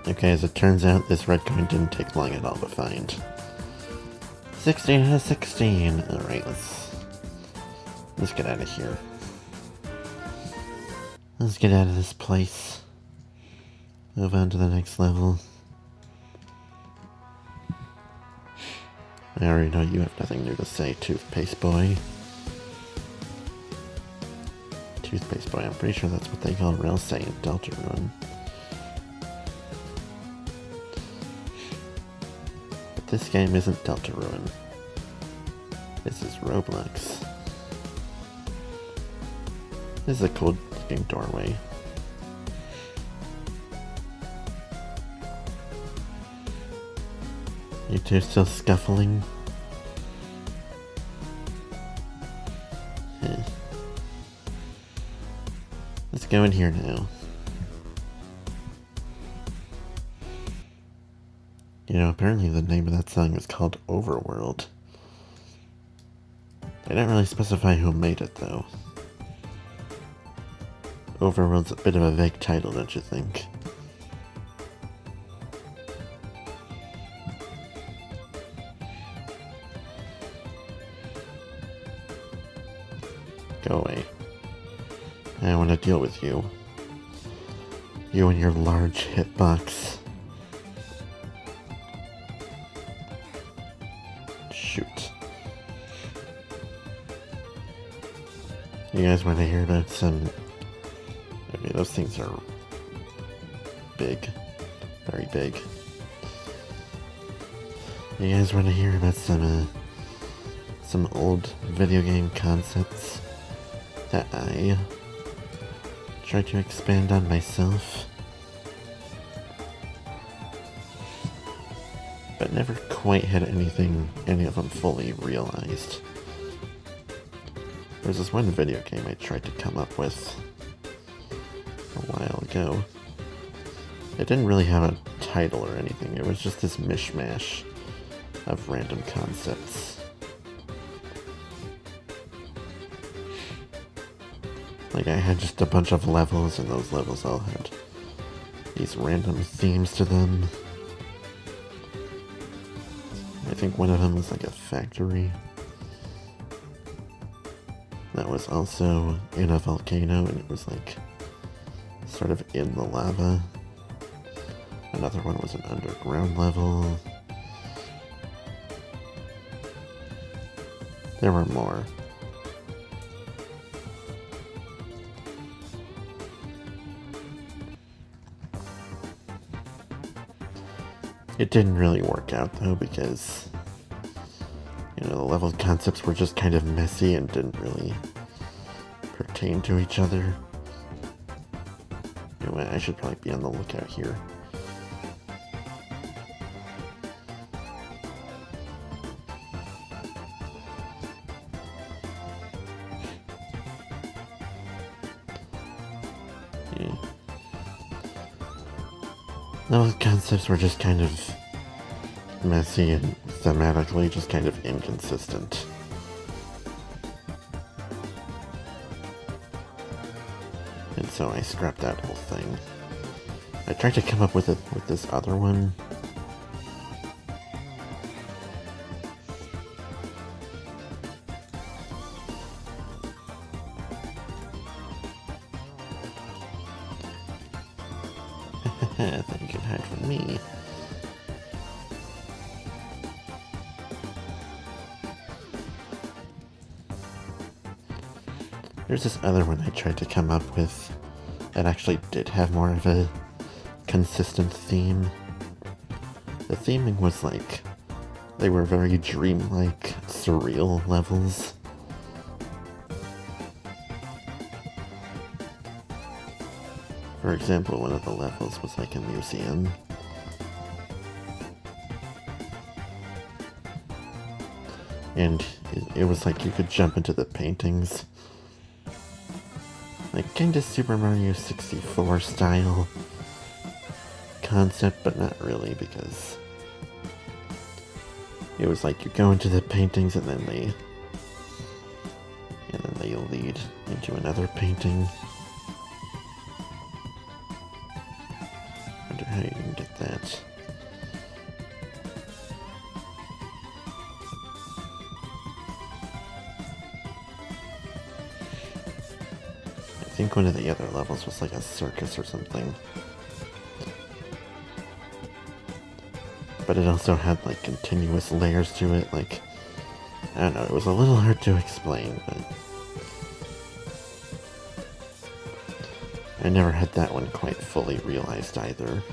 Okay, as it turns out, this red coin didn't take long at all to find. 16 out of 16! Alright, let's get out of here. Let's get out of this place. Move on to the next level. I already know you have nothing new to say, Toothpaste Boy. Toothpaste Boy, I'm pretty sure that's what they call Ralsei in Deltarune. But this game isn't Deltarune. This is Roblox. This is a cool looking doorway. You two still scuffling? Let's go in here now. You know, apparently the name of that song is called Overworld. They don't really specify who made it, though. Overworld's a bit of a vague title, don't you think? Go away. I don't want to deal with you. You and your large hitbox. Shoot. You guys want to hear about some... Okay, those things are big. Very big. You guys want to hear about some old video game concepts that I try to expand on myself, but never quite had any of them fully realized. There's this one video game I tried to come up with a while ago. It didn't really have a title or anything, it was just this mishmash of random concepts. Like, I had just a bunch of levels, and those levels all had these random themes to them. I think one of them was like a factory that was also in a volcano, and it was like sort of in the lava. Another one was an underground level. There were more. It didn't really work out, though, because, you know, the level concepts were just kind of messy and didn't really pertain to each other. Anyway, I should probably be on the lookout here. Yeah. Those concepts were just kind of messy and thematically just kind of inconsistent. And so I scrapped that whole thing. I tried to come up with it with this other one. That you can hide from me. There's this other one I tried to come up with that actually did have more of a consistent theme. The theming was like, they were very dreamlike, surreal levels. For example, one of the levels was like a museum. And it was like you could jump into the paintings. Like kinda Super Mario 64 style concept, but not really, because it was like you go into the paintings and then they lead into another painting. Wonder how you can get that. I think one of the other levels was like a circus or something. But it also had like continuous layers to it, like, I don't know, it was a little hard to explain, but I never had that one quite fully realized either.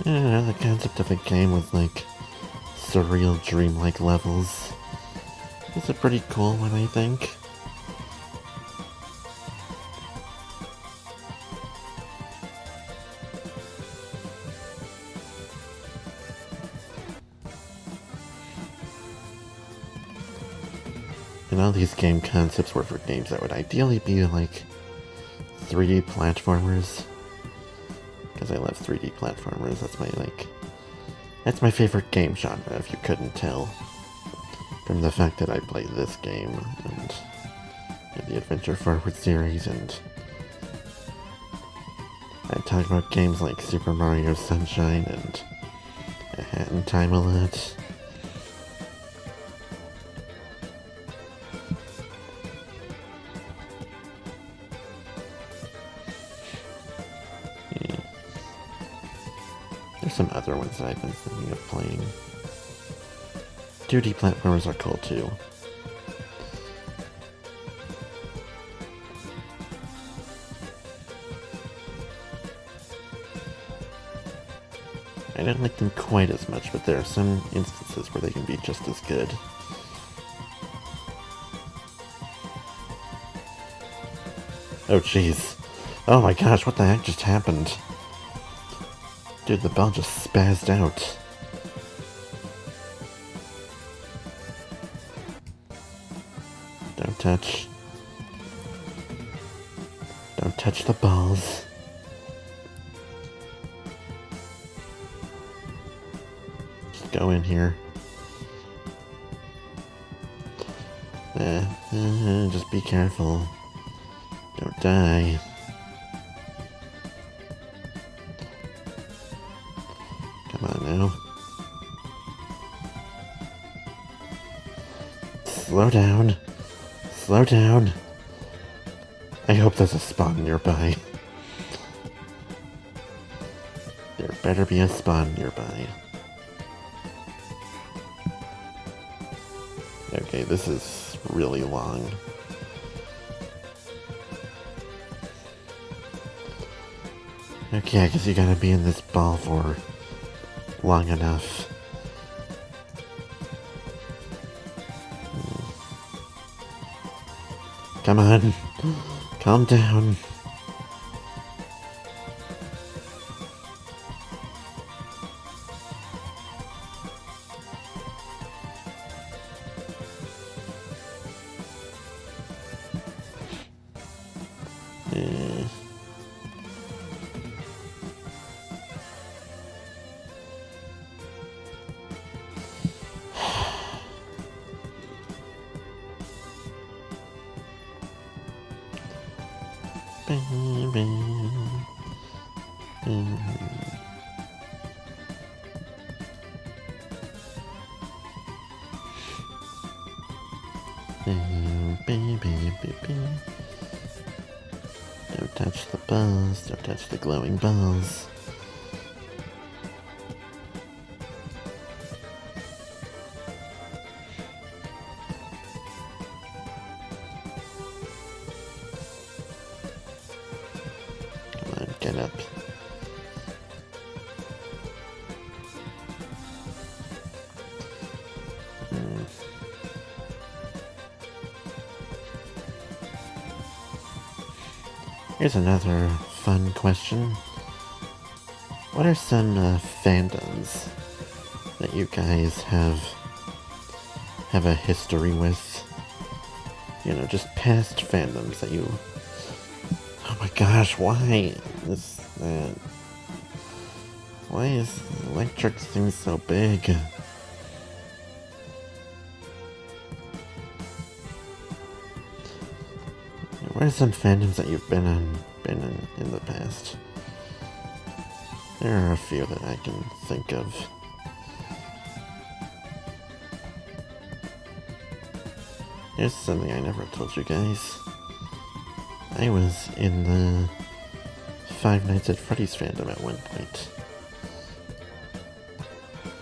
The concept of a game with like surreal dreamlike levels is a pretty cool one, I think. And all these game concepts were for games that would ideally be like 3D platformers. Because I love 3D platformers. That's my favorite game genre, if you couldn't tell. From the fact that I play this game and the Adventure Forward series, and I talk about games like Super Mario Sunshine and A Hat in Time a lot. There's some other ones that I've been thinking of playing. 2D platformers are cool too. I don't like them quite as much, but there are some instances where they can be just as good. Oh jeez. Oh my gosh, what the heck just happened? Dude, the bell just spazzed out. Don't touch. Don't touch the balls. Just go in here. Just be careful. Don't die. Come on now. Slow down. Slow down. I hope there's a spawn nearby. There better be a spawn nearby. Okay, this is really long. Okay, I guess you gotta be in this ball for long enough. Come on. Calm down. Don't touch the balls, don't touch the glowing balls. Come on, get up. Here's another fun question. What are some fandoms that you guys have a history with? You know, just past fandoms that you... Oh my gosh, why is that? Why is Electric thing so big? What are some fandoms that you've been in the past? There are a few that I can think of. Here's something I never told you guys. I was in the Five Nights at Freddy's fandom at one point.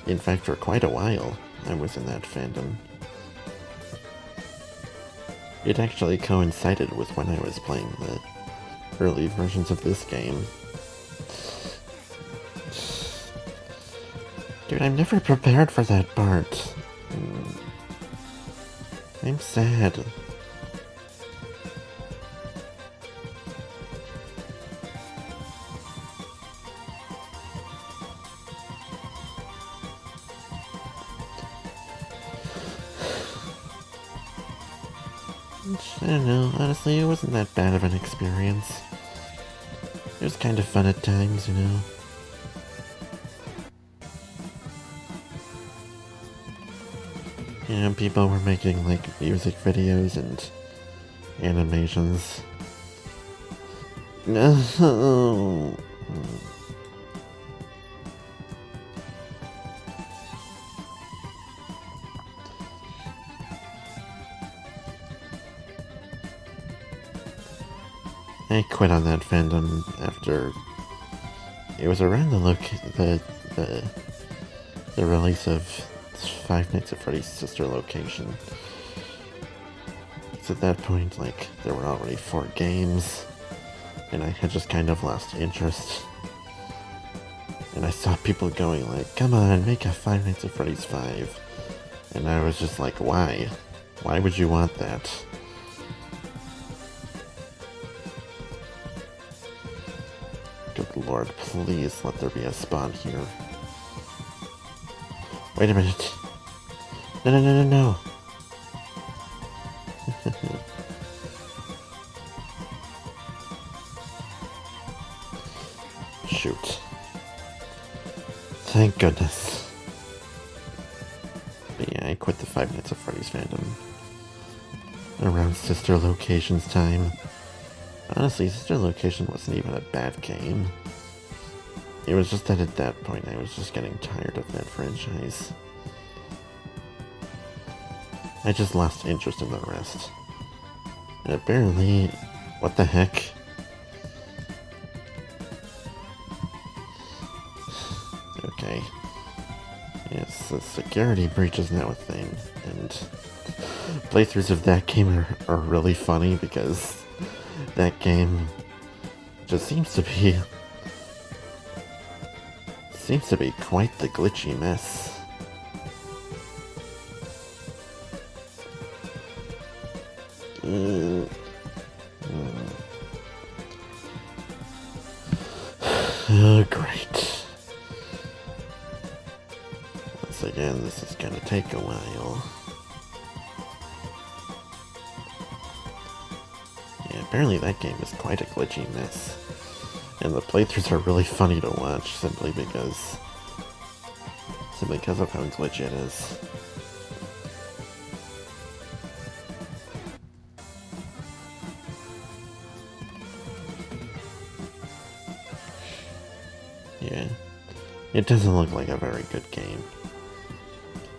In fact, for quite a while, I was in that fandom. It actually coincided with when I was playing the early versions of this game. Dude, I'm never prepared for that part. I'm sad. I don't know, honestly, it wasn't that bad of an experience. It was kind of fun at times, you know. Yeah, people were making, like, music videos and animations. No. I quit on that fandom after it was around the release of Five Nights at Freddy's sister location. So at that point, like, there were already 4 games, and I had just kind of lost interest. And I saw people going like, come on, make a Five Nights at Freddy's 5. And I was just like, why? Why would you want that? Good lord, please let there be a spawn here. Wait a minute. No, no, no, no, no. Shoot. Thank goodness. But yeah, I quit the Five Nights at Freddy's fandom around Sister Location's time. Honestly, Sister Location wasn't even a bad game. It was just that at that point I was just getting tired of that franchise. I just lost interest in the rest. And apparently, what the heck? Okay. Yes, the security breach is now a thing, and playthroughs of that game are really funny because that game just seems to be quite the glitchy mess. Oh, great. Once again, this is gonna take a while. Yeah, apparently that game is quite a glitchy mess. And the playthroughs are really funny to watch simply because of how glitchy it is. Yeah, it doesn't look like a very good game.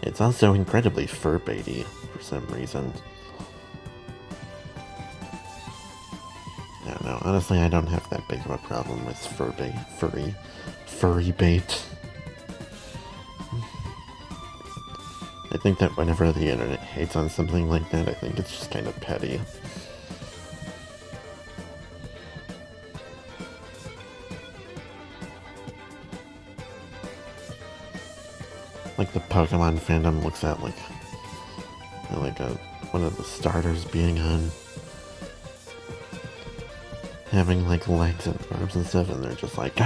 It's also incredibly fur-baity for some reason. I don't know, honestly I don't have that big of a problem with furry bait. I think that whenever the internet hates on something like that, I think it's just kind of petty. Like the Pokemon fandom looks at like one of the starters being on, having like legs and arms and stuff, and they're just like,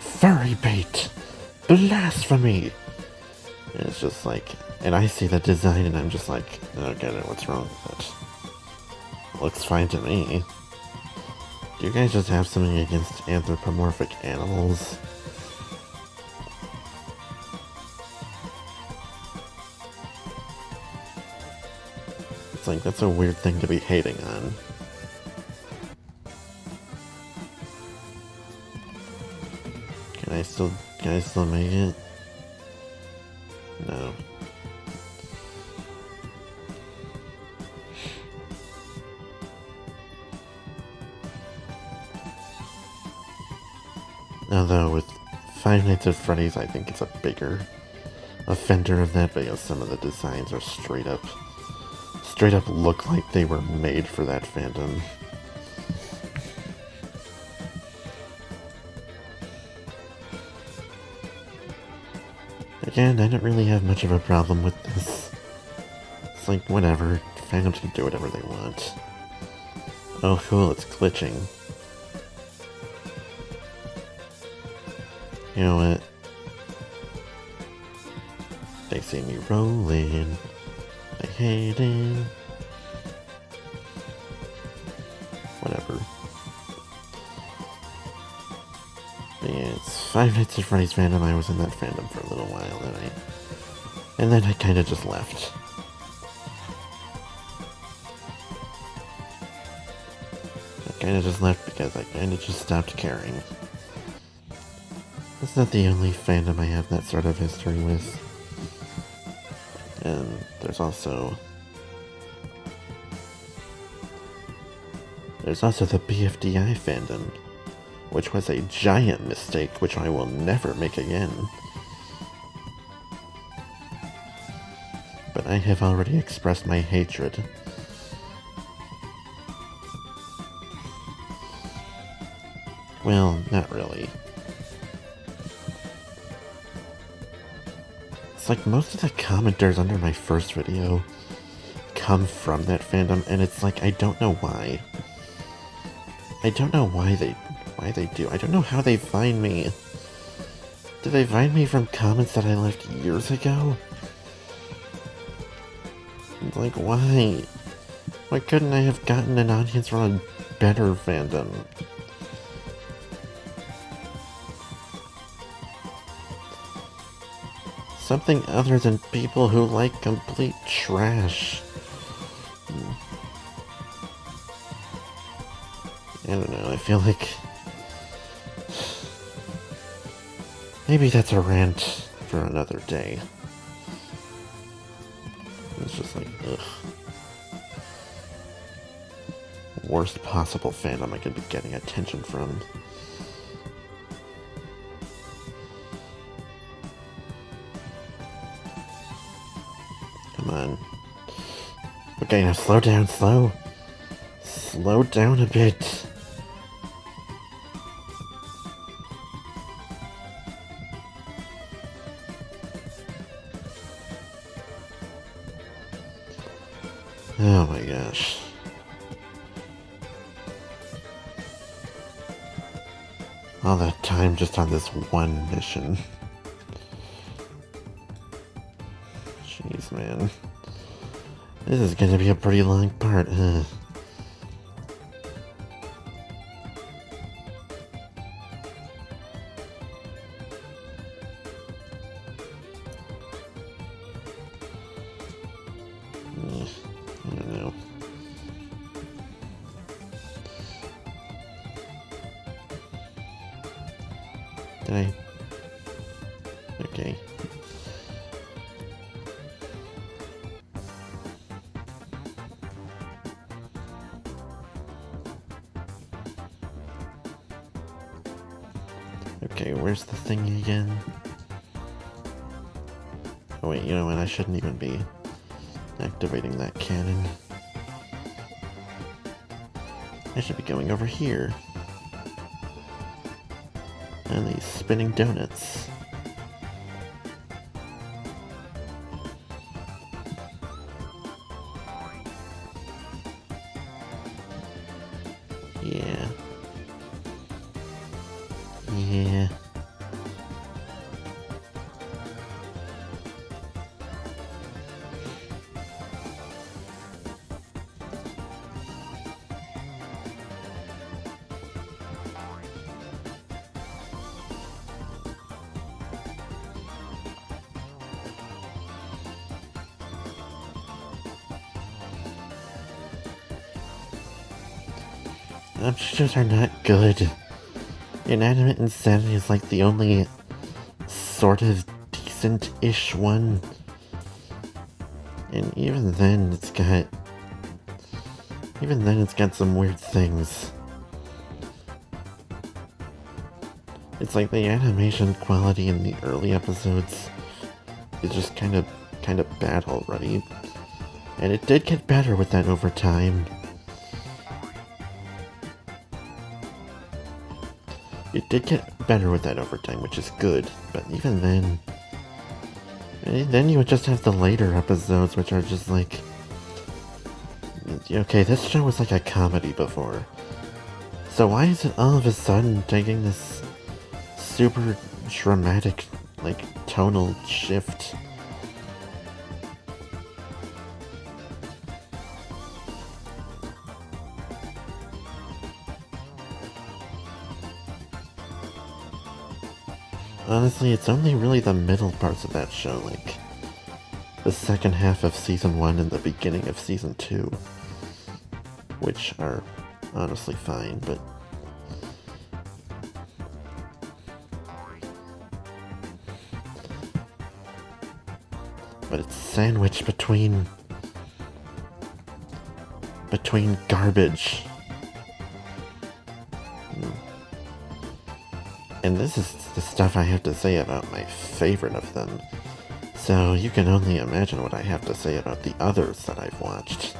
furry bait, blasphemy. And it's just like, and I see the design and I'm just like, I don't get it, what's wrong with it? Looks fine to me. Do you guys just have something against anthropomorphic animals? It's like, that's a weird thing to be hating on. Can I still make it? No. Although with Five Nights at Freddy's, I think it's a bigger offender of that because some of the designs are straight up look like they were made for that fandom. Again, I don't really have much of a problem with this. It's like, whatever, fandoms can do whatever they want. Oh cool, it's glitching. You know what? They see me rolling. They hate it. Whatever. But yeah, it's Five Nights at Freddy's fandom. I was in that fandom for a little while, and then I kind of just left. I kind of just left because I kind of just stopped caring. It's not the only fandom I have that sort of history with. And there's also the BFDI fandom, which was a giant mistake which I will never make again. But I have already expressed my hatred. Well, not really. It's like most of the commenters under my first video come from that fandom, and it's like, I don't know why. I don't know why they do. I don't know how they find me. Did they find me from comments that I left years ago? Like, why? Why couldn't I have gotten an audience from a better fandom? Something other than people who like complete trash. I don't know, I feel like... maybe that's a rant for another day. It's just like, ugh. Worst possible fandom I could be getting attention from. Come on. Okay, now slow down, slow down a bit. Oh my gosh. All that time just on this one mission. Jeez, man. This is gonna be a pretty long part, huh? I don't know. Did I? Okay. Okay, where's the thing again? Oh wait, you know what? I shouldn't even be activating that cannon. I should be going over here. And these spinning donuts. Yeah. Yeah. shows are not good. Inanimate Insanity is like the only sort of decent-ish one. And even then it's got some weird things. It's like the animation quality in the early episodes is just kind of bad already. And it did get better with that over time. It did get better with that over time, which is good, but even then... then you would just have the later episodes, which are just like... Okay, this show was like a comedy before. So why is it all of a sudden taking this super dramatic, like, tonal shift? Honestly, it's only really the middle parts of that show, like the second half of Season 1 and the beginning of Season 2, which are honestly fine, but it's sandwiched between garbage. And this is the stuff I have to say about my favorite of them. So you can only imagine what I have to say about the others that I've watched.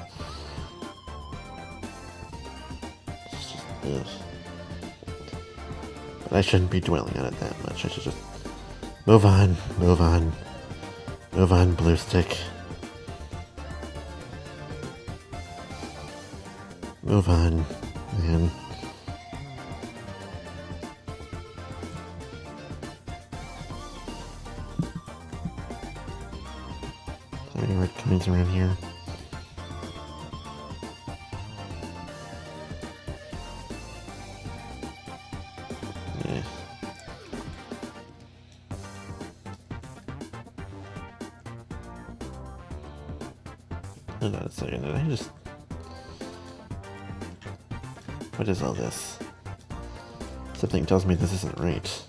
It's just, ugh. But I shouldn't be dwelling on it that much. I should just move on, Blue Stick. Move on, man. Any red coins around here? Yeah. Hold on a second, did I just... What is all this? Something tells me this isn't right.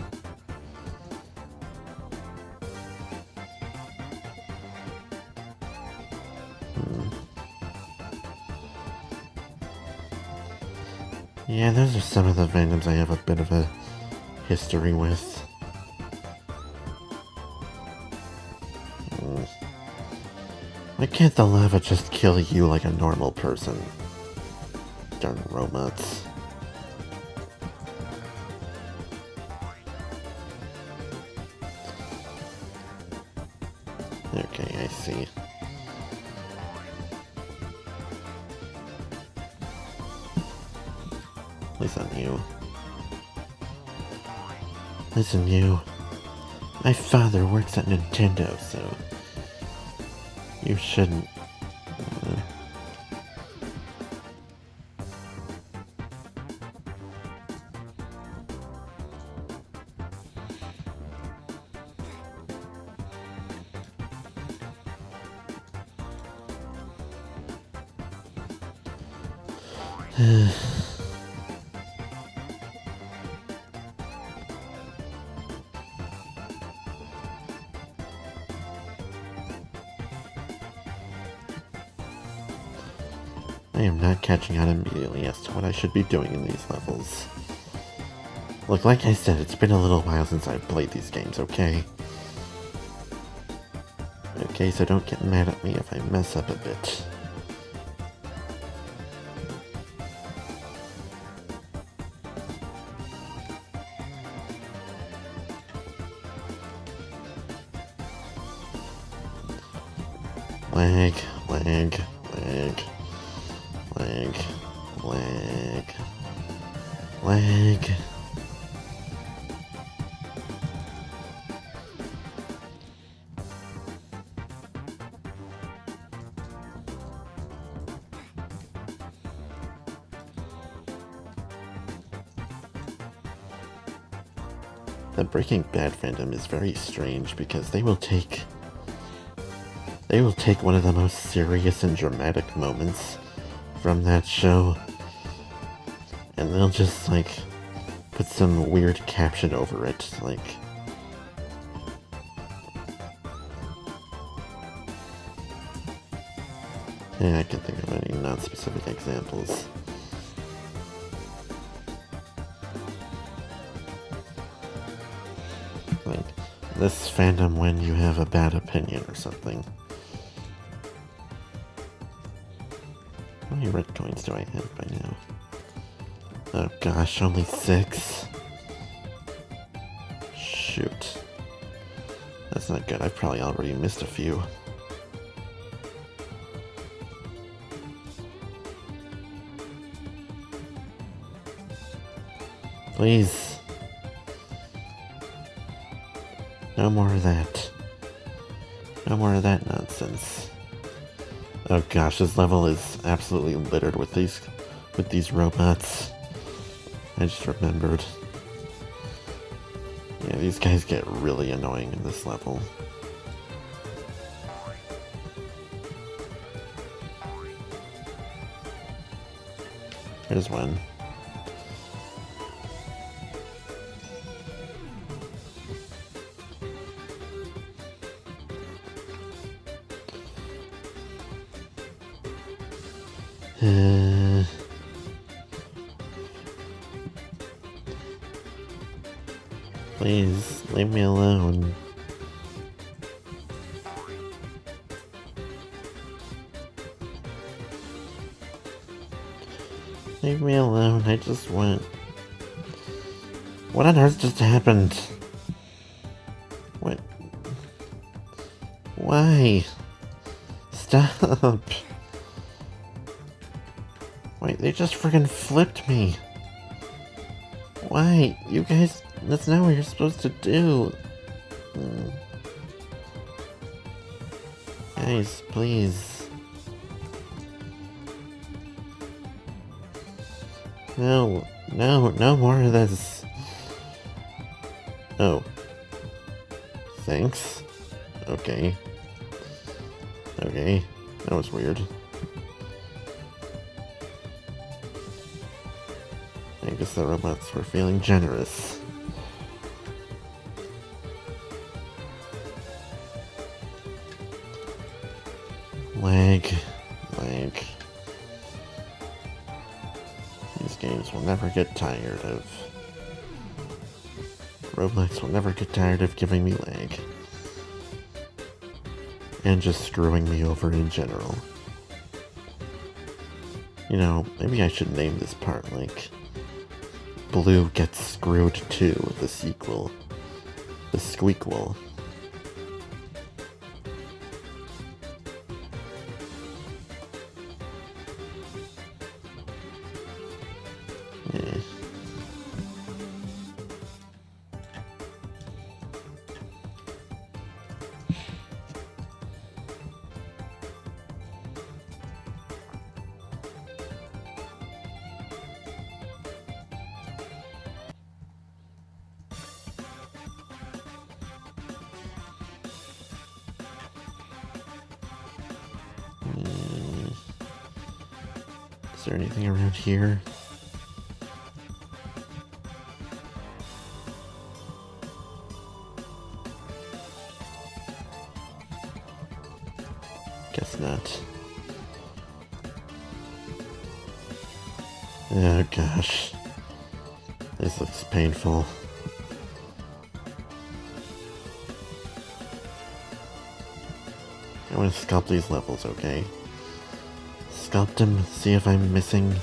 Yeah, those are some of the fandoms I have a bit of a history with. Why can't the lava just kill you like a normal person? Darn robots. Okay, I see. Listen, you. Listen, you. My father works at Nintendo, so... You shouldn't... I am not catching on immediately as to what I should be doing in these levels. Look, like I said, it's been a little while since I've played these games, okay? Okay, so don't get mad at me if I mess up a bit. Lag, lag, lag, lag, lag, lag. The Breaking Bad fandom is very strange because they will take one of the most serious and dramatic moments from that show and they'll just, like, put some weird caption over it, like... Yeah, I can think of any non-specific examples. Like, this fandom when you have a bad opinion or something. How many red coins do I have by now? Oh gosh, only 6? Shoot. That's not good, I've probably already missed a few. Please. No more of that. No more of that nonsense. Oh gosh, this level is absolutely littered with these robots. I just remembered. Yeah, these guys get really annoying in this level. Here's one. Please, leave me alone. Leave me alone, I just want... What on earth just happened? What? Why? Stop! Wait, they just friggin' flipped me! Why? You guys... That's not what you're supposed to do! Guys, please. No, no more of this. Oh. Thanks. Okay. Okay. That was weird. I guess the robots were feeling generous. Lag. These games will never get tired of... Roblox will never get tired of giving me lag. And just screwing me over in general. You know, maybe I should name this part, like... Blue Gets Screwed 2, the sequel. The Squeakquel. Yeah. Is there anything around here? Guess not. Oh gosh. This looks painful. I want to sculpt these levels, okay? Sculpt them, see if I'm missing.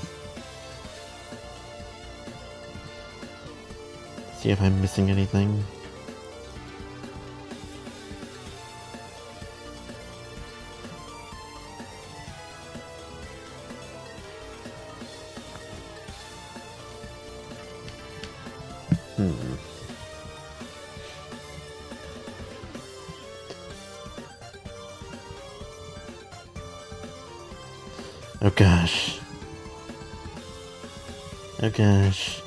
See if I'm missing anything. Oh gosh. Oh gosh.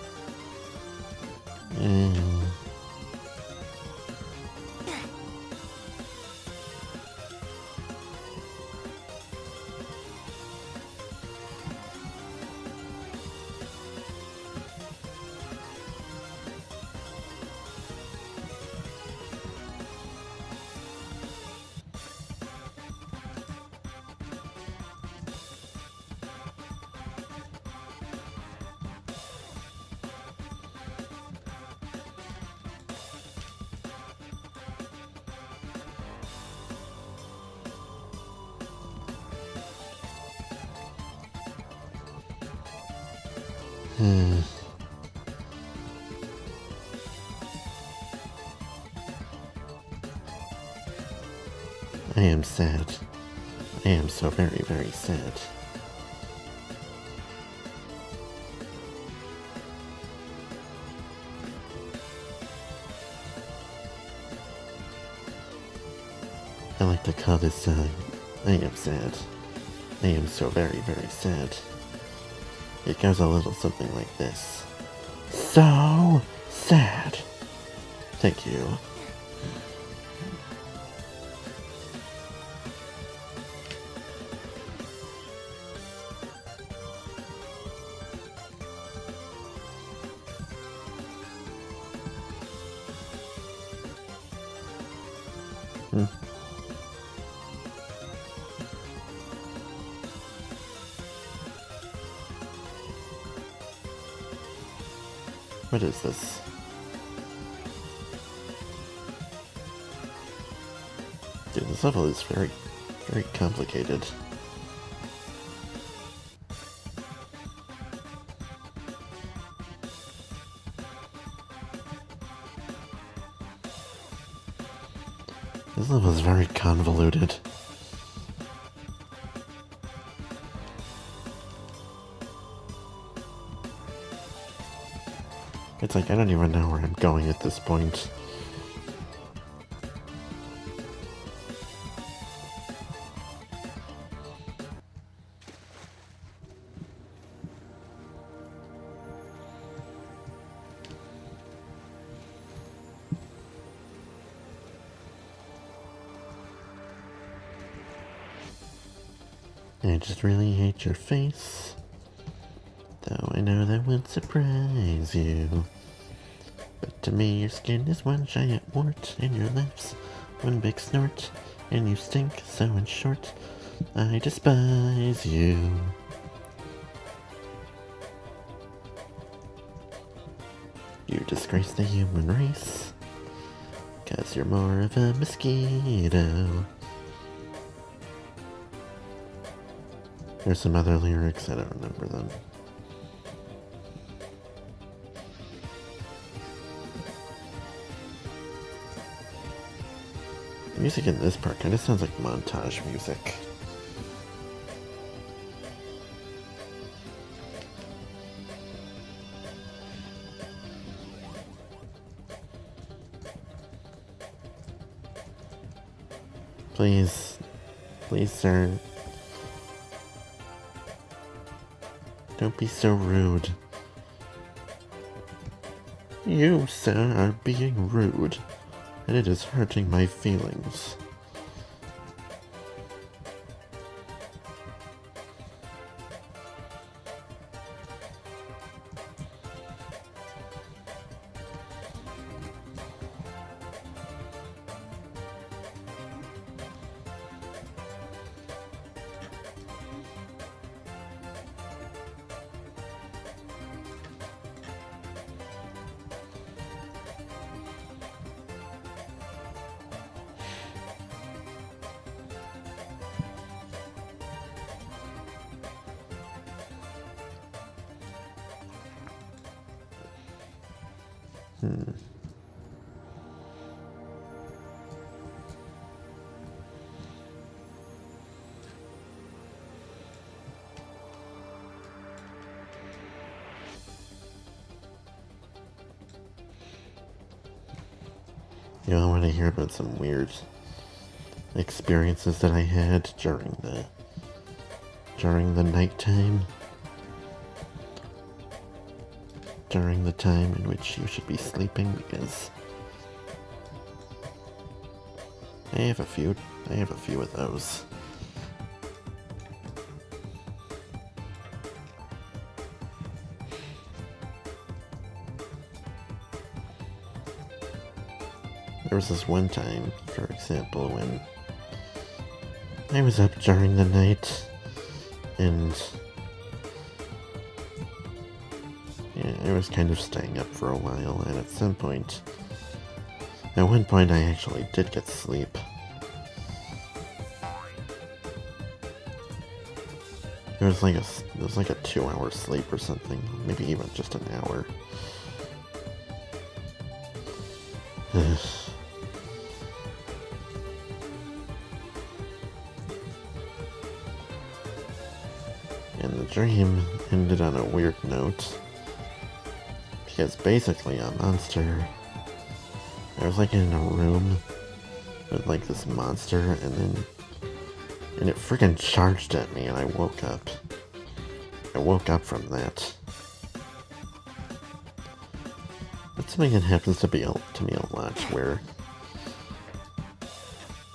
I am sad. I am so very, very sad. I like to call this song, I am sad. I am so very, very sad. It goes a little something like this. So sad. Thank you. What is this? Dude, this level is very, very complicated. This level is very convoluted. It's like I don't even know where I'm going at this point. I just really hate your face, though I know that would surprise you. But to me your skin is one giant wart, and your lips one big snort, and you stink so in short, I despise you. You disgrace the human race, 'cause you're more of a mosquito. There's some other lyrics, I don't remember them. The music in this part kind of sounds like montage music. Please, please, sir. Don't be so rude. You, sir, are being rude, and it is hurting my feelings. You all want to hear about some weird experiences that I had during the nighttime? During the time in which you should be sleeping, because I have a few of those. There was this one time, for example, when I was up during the night and I was kind of staying up for a while, and at one point I actually did get sleep. It it was like a 2-hour sleep or something, maybe even just an hour. And the dream ended on a weird note. Because basically a monster... I was like in a room with like this monster and it freaking charged at me and I woke up. I woke up from that. That's something that happens to me a lot where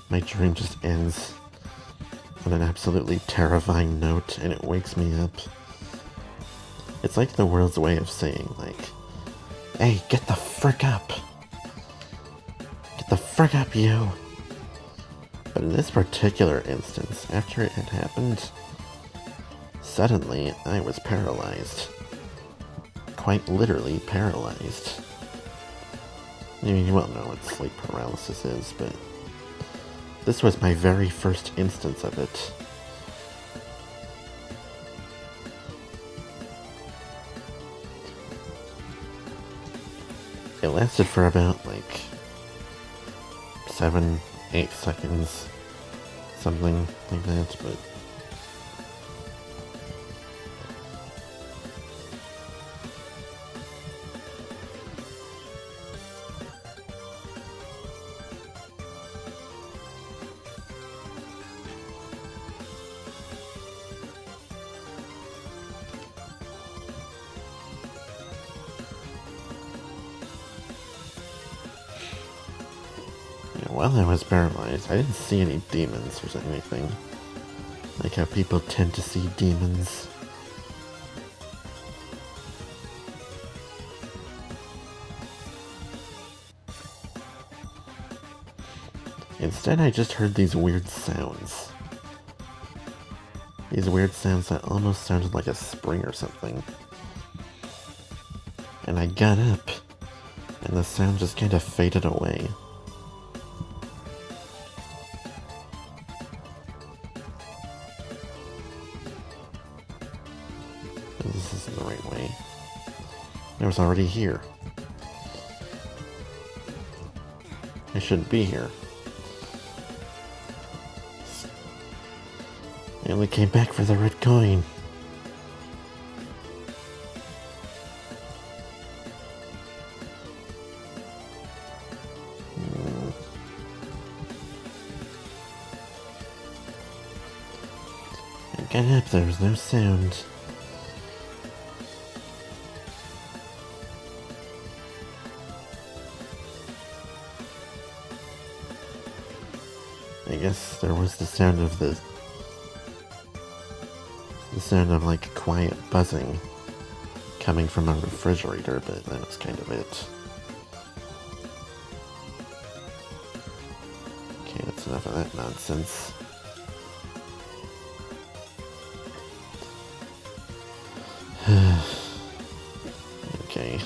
my dream just ends on an absolutely terrifying note and it wakes me up. It's like the world's way of saying, like, hey, get the frick up! Get the frick up, you! But in this particular instance, after it had happened, suddenly I was paralyzed. Quite literally paralyzed. I mean, you won't know what sleep paralysis is, but this was my very first instance of it. It lasted for about, like, 7, 8 seconds, something like that, but... While I was paralyzed, I didn't see any demons or anything. Like how people tend to see demons. Instead, I just heard these weird sounds. These weird sounds that almost sounded like a spring or something. And I got up, and the sound just kind of faded away. This isn't the right way. I was already here. I shouldn't be here. I only came back for the red coin. I got up, there was no sound. I guess there was the sound of the sound of like quiet buzzing coming from a refrigerator, but that was kind of it. Okay, that's enough of that nonsense. Okay.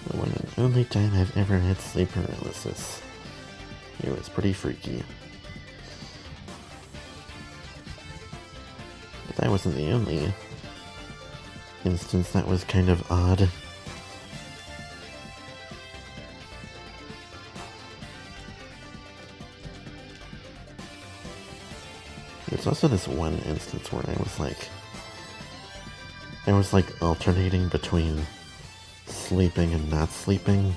The one and only time I've ever had sleep paralysis. It was pretty freaky. But that wasn't the only instance that was kind of odd. There's also this one instance where I was like alternating between sleeping and not sleeping.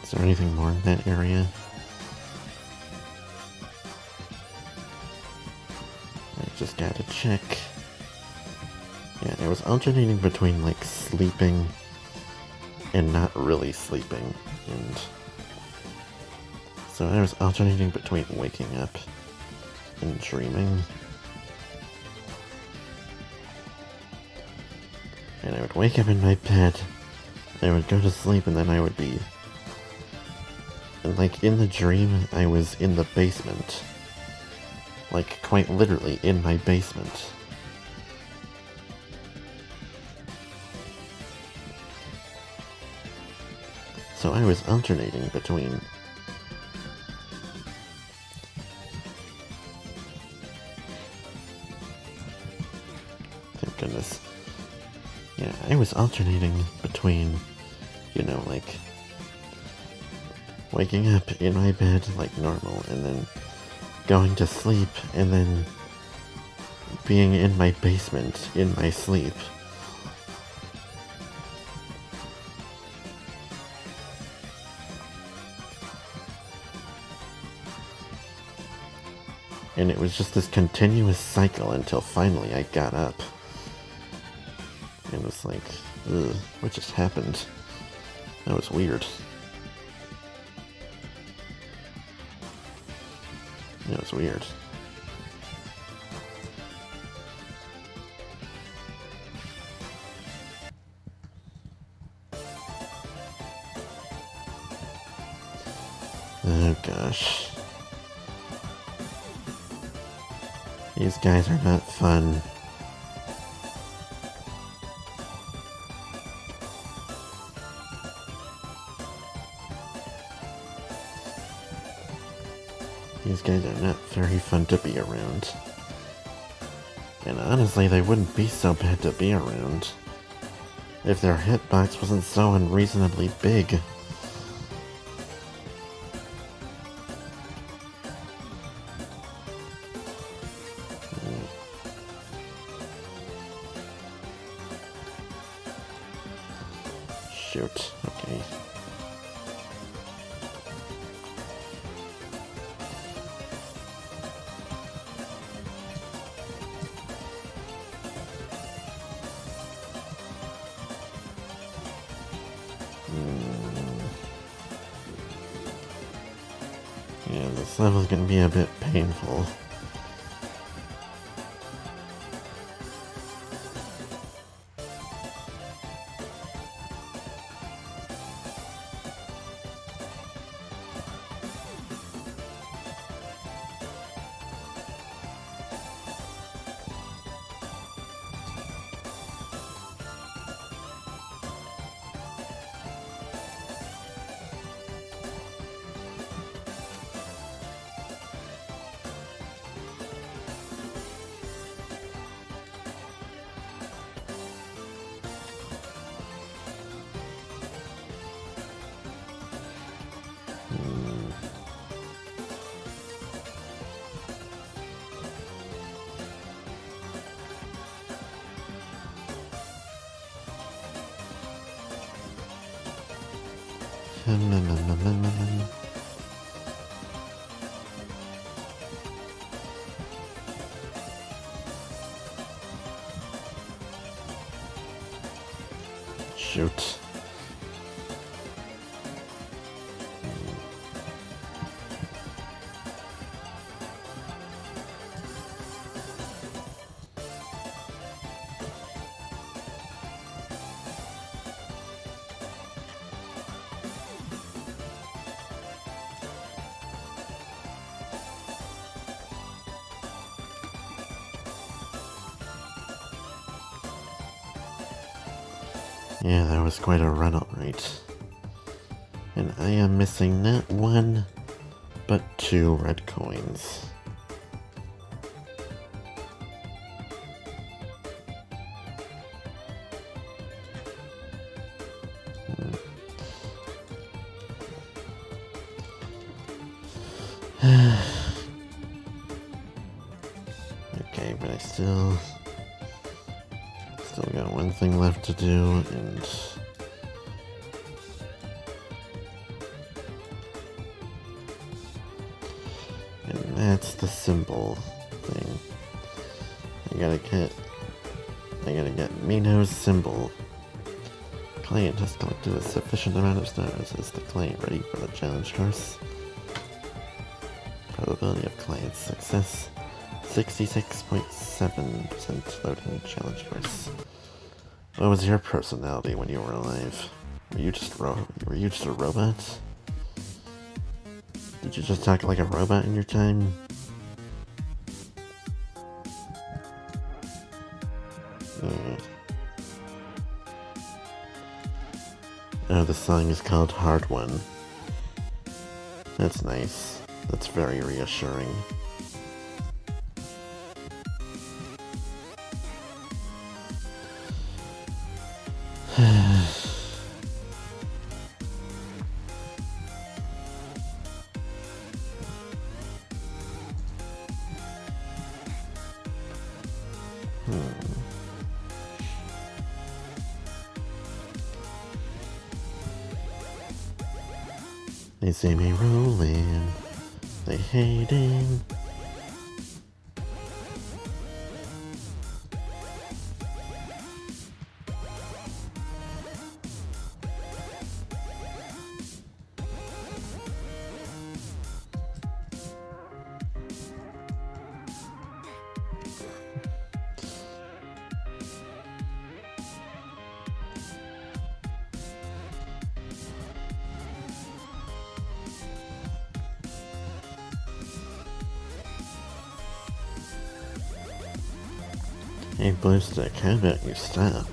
Is there anything more in that area? just gotta check. Yeah, I was alternating between like sleeping and not really sleeping, and so I was alternating between waking up and dreaming. And I would wake up in my bed, I would go to sleep, and then I would be... And like in the dream, I was in the basement. Like quite literally in my basement. So I was alternating between... Thank goodness. Yeah, I was alternating between, you know, like, waking up in my bed like normal, and then going to sleep, and then being in my basement in my sleep. And it was just this continuous cycle until finally I got up. And it was like, ugh, what just happened? That was weird. That was weird. Oh gosh. These guys are not fun. These guys are not very fun to be around. And honestly, they wouldn't be so bad to be around if their hitbox wasn't so unreasonably big. Shoot, okay. Yeah, this level's gonna be a bit painful. Shoot. Yeah, that was quite a run, alright. And I am missing not one, but 2 red coins. Okay, but I still got one thing left to do, and that's the symbol thing. I gotta get Mino's symbol. Client has collected a sufficient amount of stars. Is the client ready for the challenge course? Probability of client success 66.7% loading challenge course. What was your personality when you were alive? Were you just a robot? Did you just talk like a robot in your time? Oh, the song is called Hard One. That's nice. That's very reassuring. They see me rolling, they hating. Hey Bluestick, how about you stop?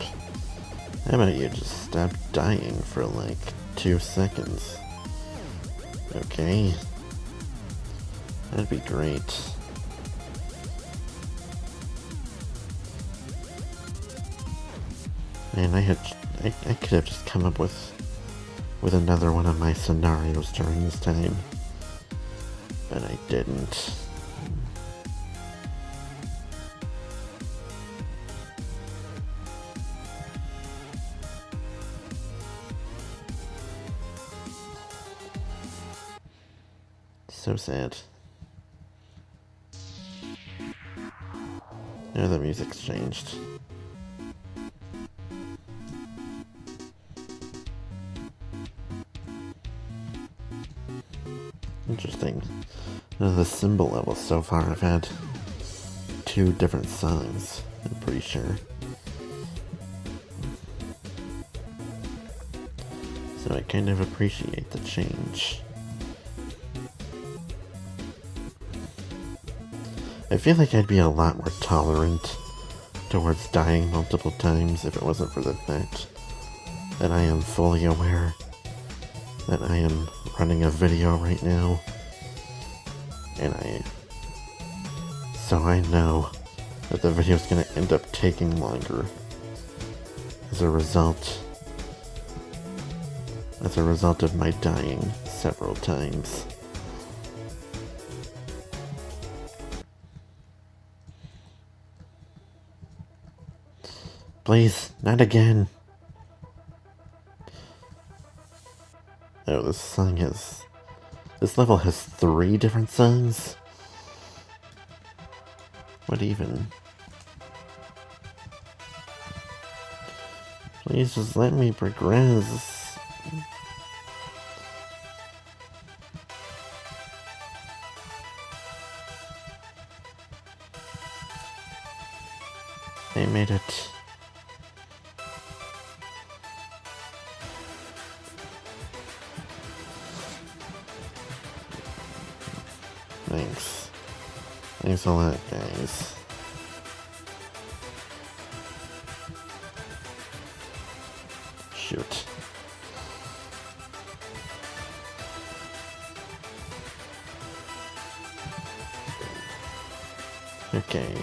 How about you just stop dying for like 2 seconds? Okay? That'd be great. Man, I could have just come up with another one of my scenarios during this time. But I didn't. So sad. Now the music's changed. Interesting. The symbol levels so far I've had 2 different songs, I'm pretty sure. So I kind of appreciate the change. I feel like I'd be a lot more tolerant towards dying multiple times if it wasn't for the fact that I am fully aware that I am running a video right now, and so I know that the video is going to end up taking longer as a result of my dying several times. Please, not again. Oh, this level has 3 different songs? What even? Please just let me progress. I made it. Thanks. Thanks a lot, guys. Shoot. Okay.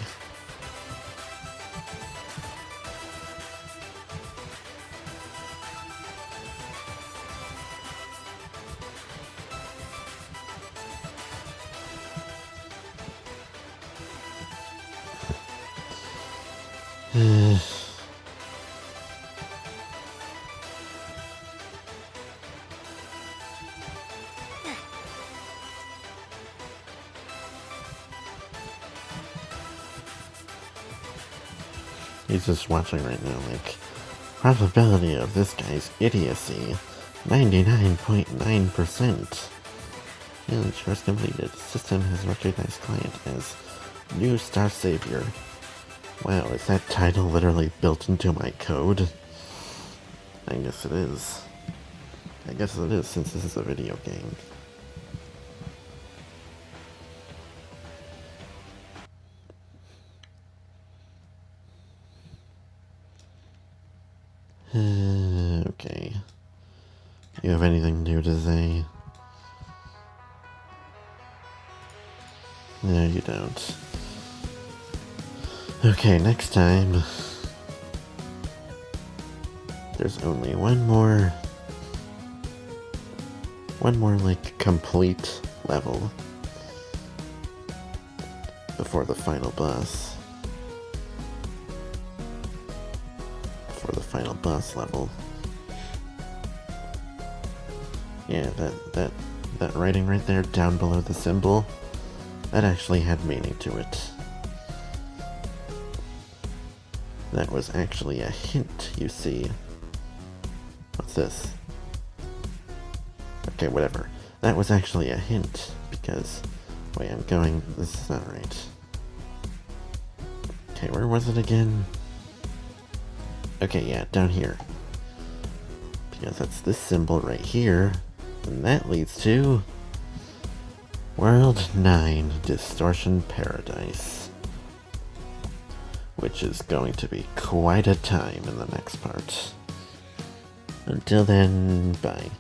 He's just watching right now, like, probability of this guy's idiocy, 99.9%. Insurance completed. System has recognized client as New Star Savior. Wow, is that title literally built into my code? I guess it is. I guess it is, since this is a video game. Okay. You have anything new to say? No, you don't. Okay, next time. There's only one more, like, complete level before the final boss. For the final boss level. Yeah, that writing right there down below the symbol, that actually had meaning to it. That was actually a hint, you see. What's this? Okay, whatever. That was actually a hint, because... Wait, I'm going... This is not right. Okay, where was it again? Okay, yeah, down here. Because that's this symbol right here. And that leads to... World 9 Distortion Paradise. Which is going to be quite a time in the next part. Until then, bye.